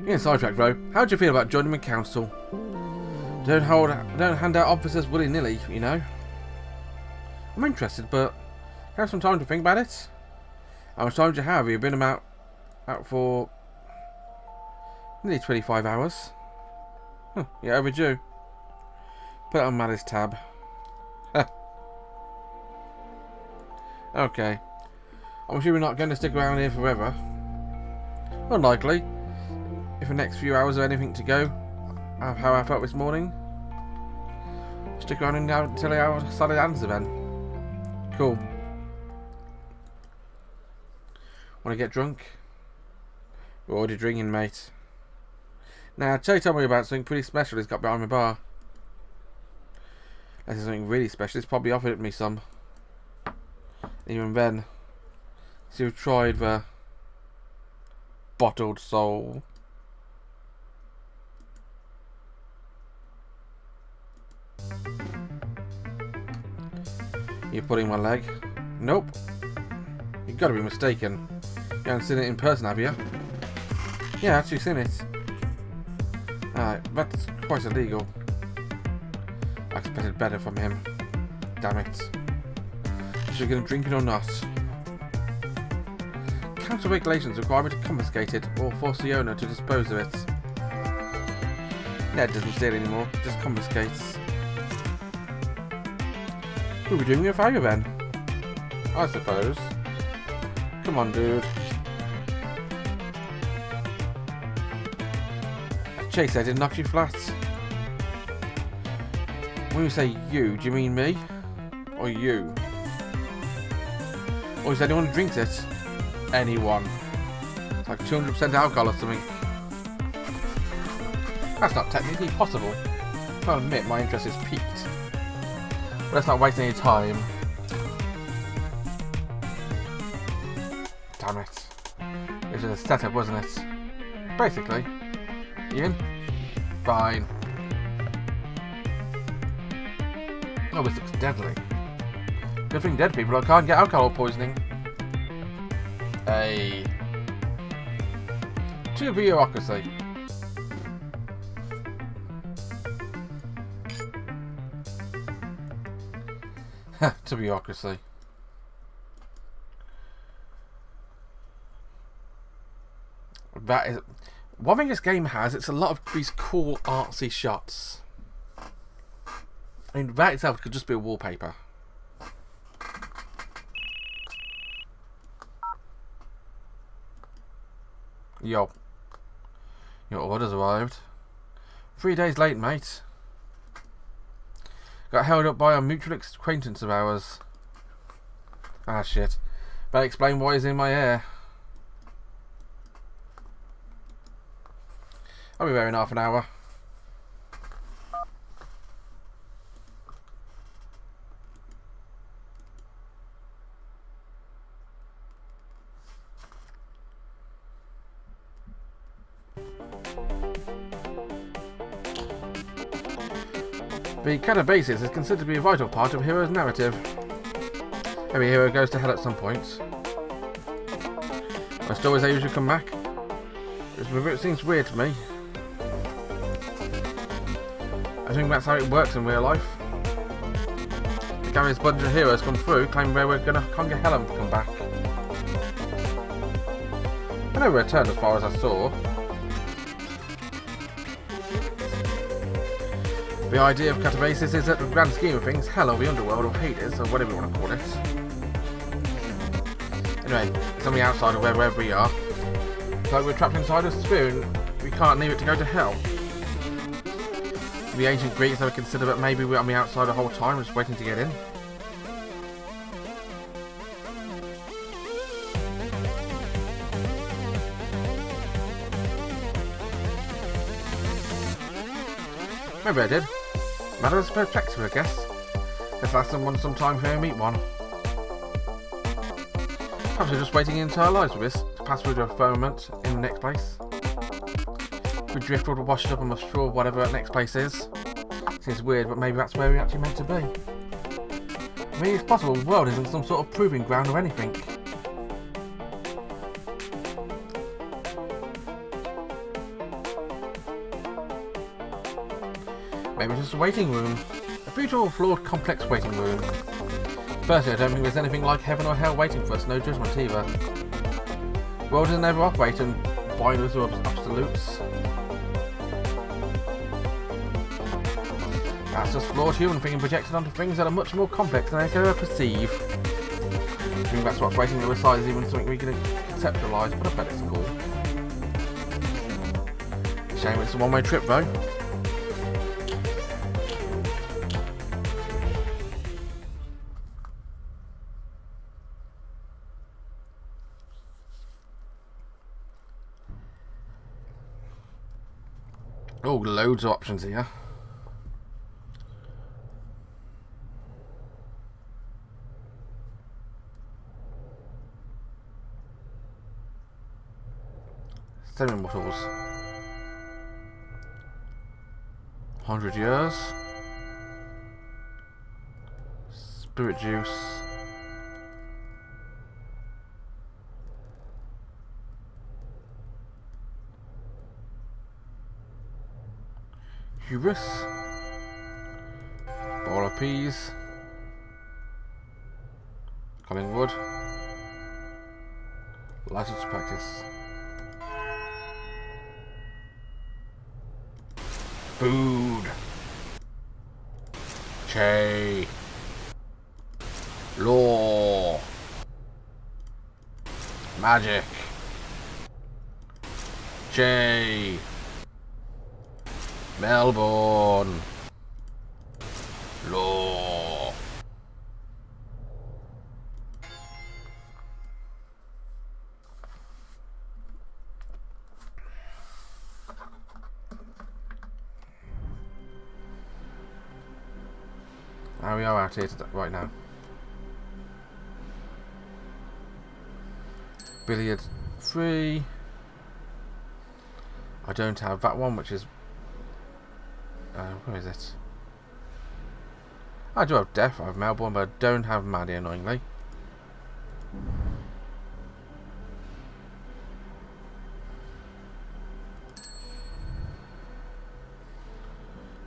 Yeah, sidetrack, bro. How'd you feel about joining the council? Don't hand out officers willy-nilly, you know. I'm interested, but have some time to think about it. How much time do you have? You've been out for nearly 25 hours. Huh, yeah, overdue. Put it on Maddie's tab. Okay. I'm sure we're not going to stick around here forever. Unlikely. If the next few hours are anything to go, how I felt this morning. Stick around until our solid answer then. Cool. Want to get drunk? We're already drinking, mate. Now, Jay told me about something pretty special he's got behind the bar. Unless it's something really special, he's probably offered me some. Even then, so you've tried the bottled soul. You're pulling my leg? Nope. You've got to be mistaken. You haven't seen it in person, have you? Yeah, actually seen it. That's quite illegal. I expected better from him. Damn it. Is she going to drink it or not? Council regulations require me to confiscate it or force the owner to dispose of it. Ned doesn't steal anymore, just confiscates. We'll be doing me a favour then. I suppose. Come on, dude. Chase, I didn't knock you flat. When you say you, do you mean me? Or you? Or is anyone who drinks it? Anyone. It's like 200% alcohol or something. That's not technically possible. I'll admit my interest is piqued. But let's not waste any time. Damn it. It was a setup, wasn't it? Basically. Ian? Fine. Oh, this looks deadly. Good thing dead people can't get alcohol poisoning. Hey. To bureaucracy. To bureaucracy. That is one thing this game has. It's a lot of these cool artsy shots. I mean, that itself could just be a wallpaper. Yo. Your order's arrived. 3 days late, mate. Got held up by a mutual acquaintance of ours. Ah, shit. Better explain why he's in my hair. I'll be there in half an hour. The catabasis is considered to be a vital part of a hero's narrative. Every hero goes to hell at some point. My stories they usually come back. It seems weird to me. I think that's how it works in real life. The Gary's bunch of heroes come through, claiming they were gonna conquer hell and come back. I never returned as far as I saw. The idea of catabasis is that the grand scheme of things, hell or the underworld or Hades or whatever you want to call it. Anyway, it's on the outside of wherever we are. It's like we're trapped inside a sphere and we can't leave it to go to hell. The ancient Greeks ever considered that maybe we're on the outside the whole time just waiting to get in. Maybe I did. Matter of perspective, I guess. Let's ask someone sometime for a meet one. Perhaps we're just waiting entire lives with this to pass through the firmament in the next place. We drift or wash it up and must sure whatever that next place is. Seems weird, but maybe that's where we're actually meant to be. I mean, it's possible the world isn't some sort of proving ground or anything. Maybe it's just a waiting room. A beautiful, flawed, complex waiting room. Firstly, I don't think there's anything like heaven or hell waiting for us, no judgment either. The world doesn't ever operate in binaries or absolutes. That's just flawed human thinking projected onto things that are much more complex than I can ever perceive. I think that's what's waiting on the other side is even something we can conceptualise, but I bet it's cool. Shame it's a one-way trip though. Oh, loads of options here. Semi-mortals. 100 years. Spirit juice. Hubris. Ball of peas. Collingwood. License to practice. Food. Che. Law. Magic. Che. Melbourne. Law. We are out here right now. Billiard 3. I don't have that one, which is where is it? I do have Death, I have Melbourne, but I don't have Maddie, annoyingly.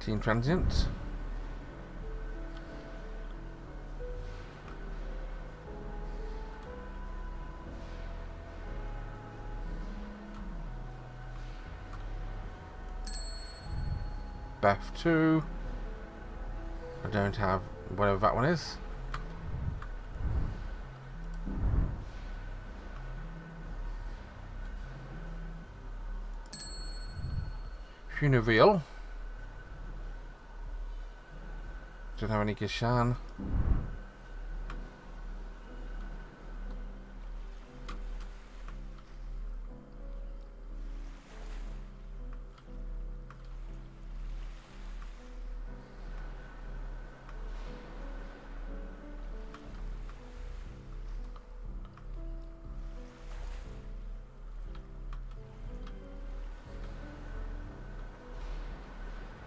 Teen Transient. Beth 2. I don't have whatever that one is. Funereal. Don't have any Gishan.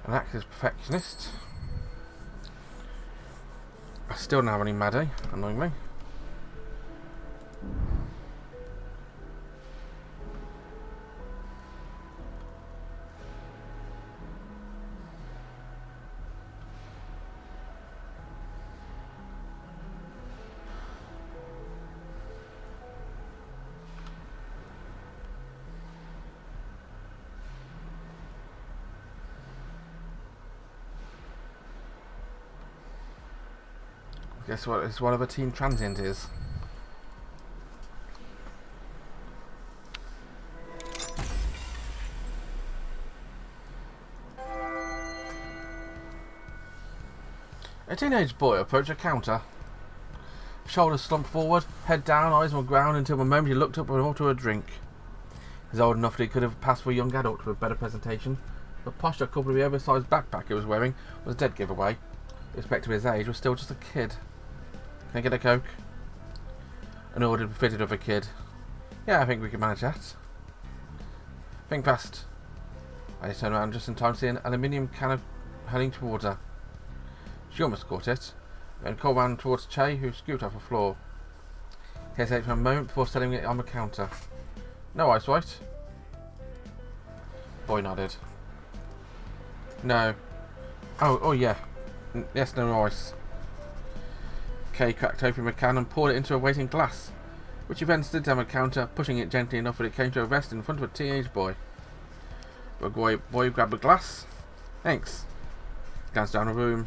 An active perfectionist. I still don't have any Maddie, annoyingly. Guess what? It's one of a Teen Transient is. A teenage boy approached a counter. Shoulders slumped forward, head down, eyes on the ground until the moment he looked up and ordered a drink. He's old enough that he could have passed for a young adult with better presentation. The posture coupled with the oversized backpack he was wearing was a dead giveaway. Respect to his age, was still just a kid. Can I get a Coke? An order befitted of a kid. Yeah, I think we can manage that. Think fast. I turned around just in time to see an aluminium can heading towards her. She almost caught it, then called round towards Che, who scooped off the floor. He hesitated for a moment before setting it on the counter. No ice white? Boy nodded. No. Oh yeah. Yes, no ice. Kay cracked open a can and poured it into a waiting glass, which he then slid down the counter, pushing it gently enough that it came to a rest in front of a teenage boy. The boy grabbed the glass. Thanks. Glanced down the room.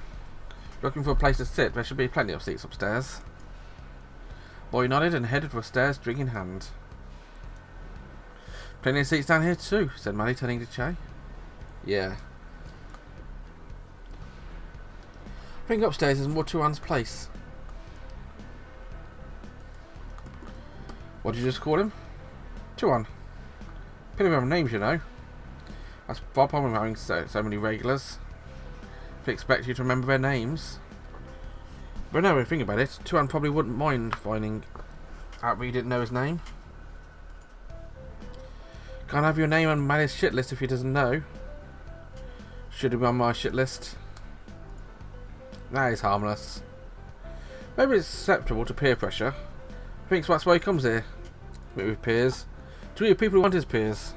Looking for a place to sit, there should be plenty of seats upstairs. Boy nodded and headed for the stairs, drink in hand. Plenty of seats down here too, said Maddie, turning to Che. Yeah. I think upstairs is more Tuan's place. What did you just call him? Tuan. Pity of names, you know. That's far problem having so many regulars. They expect you to remember their names. But now I think about it, Tuan probably wouldn't mind finding out that you didn't know his name. Can't have your name on Maddie's shit list if he doesn't know. Should have been on my shit list. That is harmless. Maybe it's susceptible to peer pressure. Thinks that's why he comes here. Meet with peers. To meet with people who want his peers.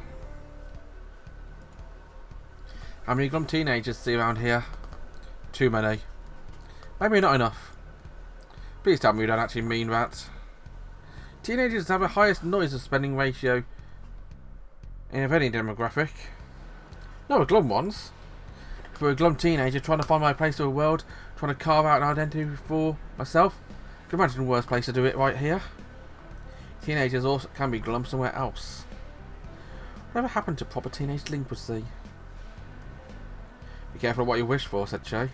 How many glum teenagers see around here? Too many. Maybe not enough. Please tell me you don't actually mean that. Teenagers have the highest noise spending ratio of any demographic. Not the glum ones. For a glum teenager trying to find my place in the world, trying to carve out an identity for myself, I can imagine the worst place to do it right here. Teenagers also can be glum somewhere else. Whatever happened to proper teenage delinquency? Be careful of what you wish for, said Che.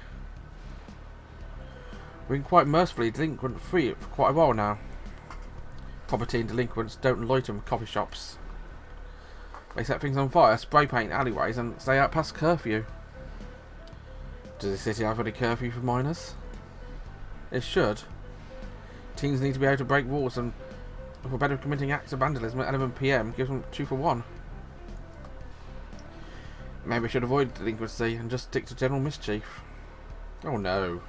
We've been quite mercifully delinquent free for quite a while now. Proper teen delinquents don't loiter in coffee shops. They set things on fire, spray paint alleyways and stay out past curfew. Does the city have any curfew for minors? It should. Teens need to be able to break rules and for better committing acts of vandalism at 11 PM, give them 2 for 1. Maybe we should avoid delinquency and just stick to general mischief. Oh no.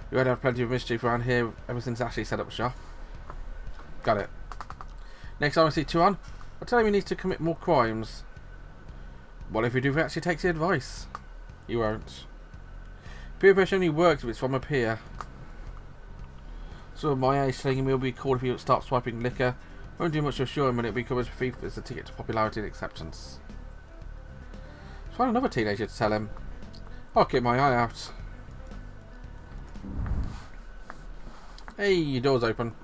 We've had to have plenty of mischief around here ever since Ashley set up shop. Got it. Next time I see Tuan, I'll tell him he needs to commit more crimes. What if we do if he actually takes the advice? You won't. Peer pressure only works if it's from a peer. So my age telling him he'll be called if he starts swiping liquor. Won't do much to assure him when it'll become as thief as a ticket to popularity and acceptance. Let's find another teenager to tell him. I'll keep my eye out. Hey, your door's open.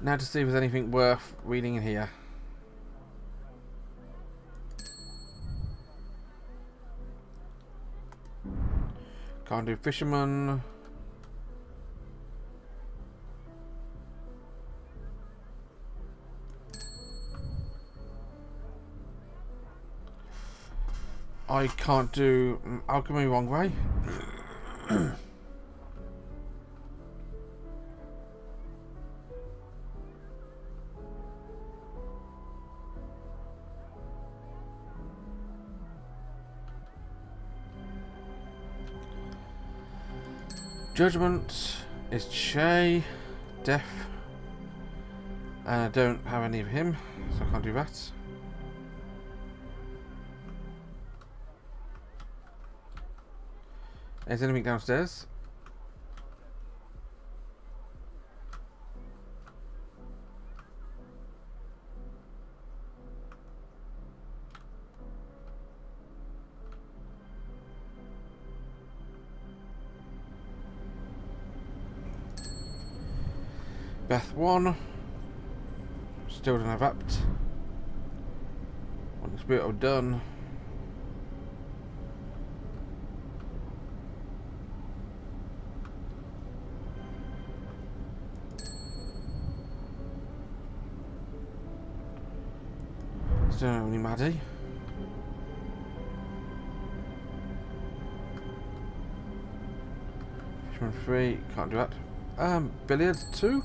Now to see if there's anything worth reading in here. Can't do fisherman. I can't do alchemy wrong way. Judgment is Che, Death, and I don't have any of him, so I can't do that. Is anything downstairs? Beth 1. Still don't have apt. One spirit of done. Still don't have any Maddie. Fisherman 3, can't do that. Billiards 2?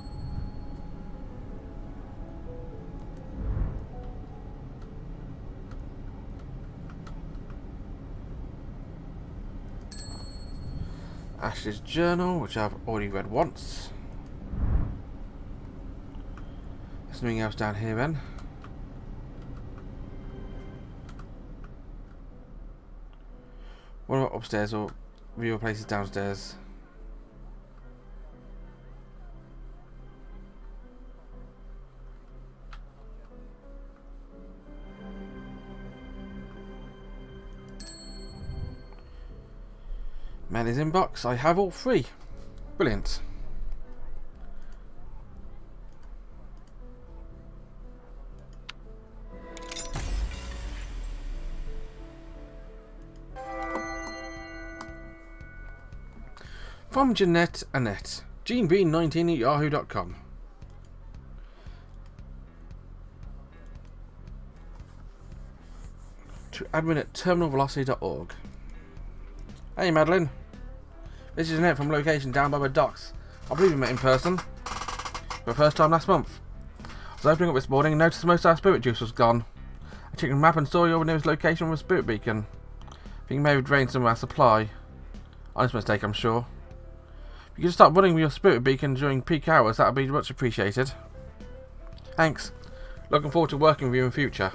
Ash's journal, which I've already read once. There's nothing else down here then. What about upstairs or viewer places downstairs? Mail is inbox. I have all three. Brilliant. From Jeanette Annette. GeneB19 at yahoo.com. To admin at terminalvelocity.org. Hey Madeline. This is Jeanette from location down by the docks. I believe we met in person for the first time last month. I was opening up this morning and noticed most of our spirit juice was gone. I checked the map and saw your nearest location was a spirit beacon. I think you may have drained some of our supply. Honest mistake, I'm sure. If you could start running with your spirit beacon during peak hours, that would be much appreciated. Thanks. Looking forward to working with you in future.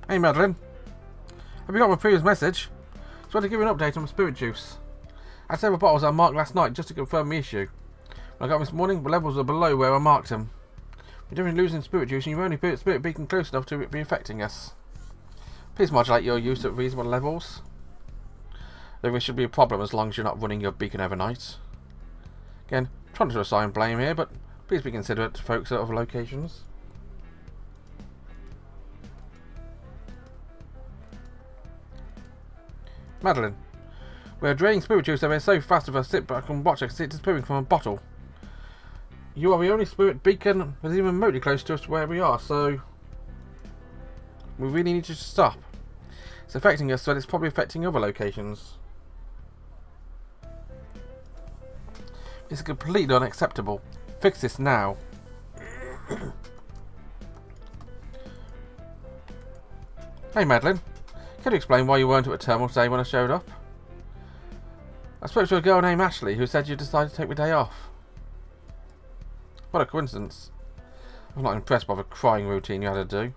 Hey Madeline. Have you got my previous message? Just want to give you an update on my spirit juice. I had several bottles I marked last night just to confirm the issue. When I got them this morning, the levels were below where I marked them. We're definitely losing spirit juice and you've only put spirit beacon close enough to it be affecting us. Please modulate your use at reasonable levels. There should be a problem as long as you're not running your beacon overnight. Again, I'm trying to assign blame here, but please be considerate to folks at other locations. Madeline, we are draining spirit juice over here so fast if I sit back and watch, I can see it disappearing from a bottle. You are the only spirit beacon that is even remotely close to us where we are, so we really need you to stop. It's affecting us, so it's probably affecting other locations. It's completely unacceptable. Fix this now. Hey Madeline, can you explain why you weren't at a terminal today when I showed up? I spoke to a girl named Ashley who said you decided to take the day off. What a coincidence. I'm not impressed by the crying routine you had to do.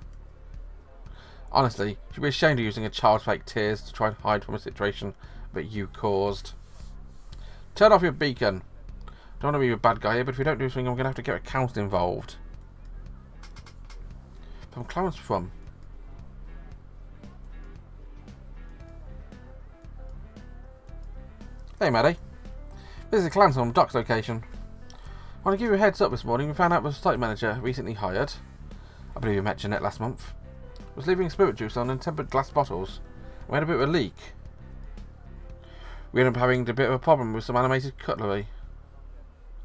Honestly, you'd be ashamed of using a child's fake tears to try and hide from a situation that you caused. Turn off your beacon. Don't want to be a bad guy here, but if we don't do something, I'm going to have to get a council involved. From Clarence from. Hey Maddie. This is Clarence from Doc's location. I want to give you a heads up this morning. We found out the site manager recently hired, I believe you met Jeanette last month, was leaving spirit juice on in tempered glass bottles. We had a bit of a leak. We ended up having a bit of a problem with some animated cutlery.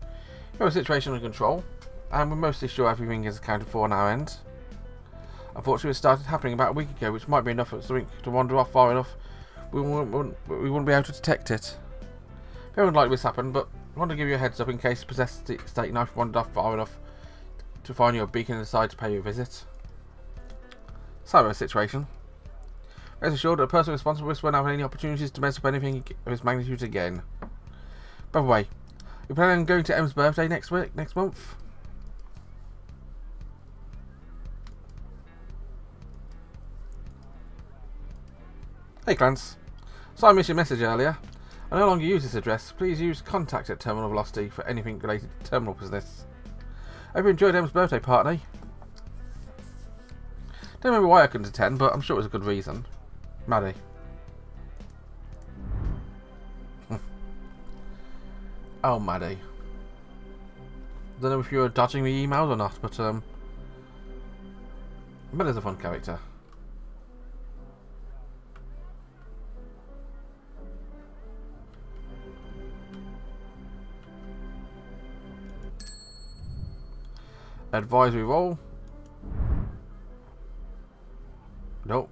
We have a situation under control, and we're mostly sure everything is accounted for on our end. Unfortunately, it started happening about a week ago, which might be enough for something to wander off far enough we wouldn't be able to detect it. Very unlikely this happened, but I want to give you a heads up in case the possessed state knife wandered off far enough to find your beacon and decide to pay you a visit. Cyber situation. Rest assured that the person responsible for this won't have any opportunities to mess up anything of its magnitude again. By the way, you planning on going to Em's birthday next month? Hey Clarence. Sorry I missed your message earlier. I no longer use this address. Please use contact at Terminal Velocity for anything related to terminal business. I hope you enjoyed Em's birthday party. Don't remember why I couldn't attend, but I'm sure it was a good reason. Maddie. Oh, Maddie. I don't know if you were dodging the emails or not, but Maddie's a fun character. Advisory roll. Nope.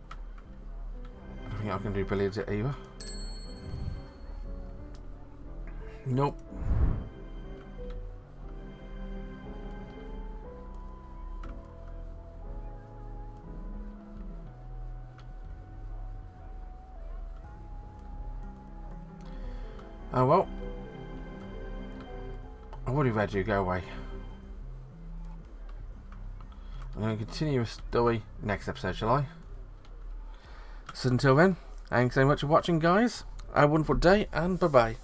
I don't think I can do billiards yet either. Nope. Oh well. I've already read you, go away. I'm going to continue the story next episode, shall I? So until then, thanks so much for watching, guys. Have a wonderful day, and bye-bye.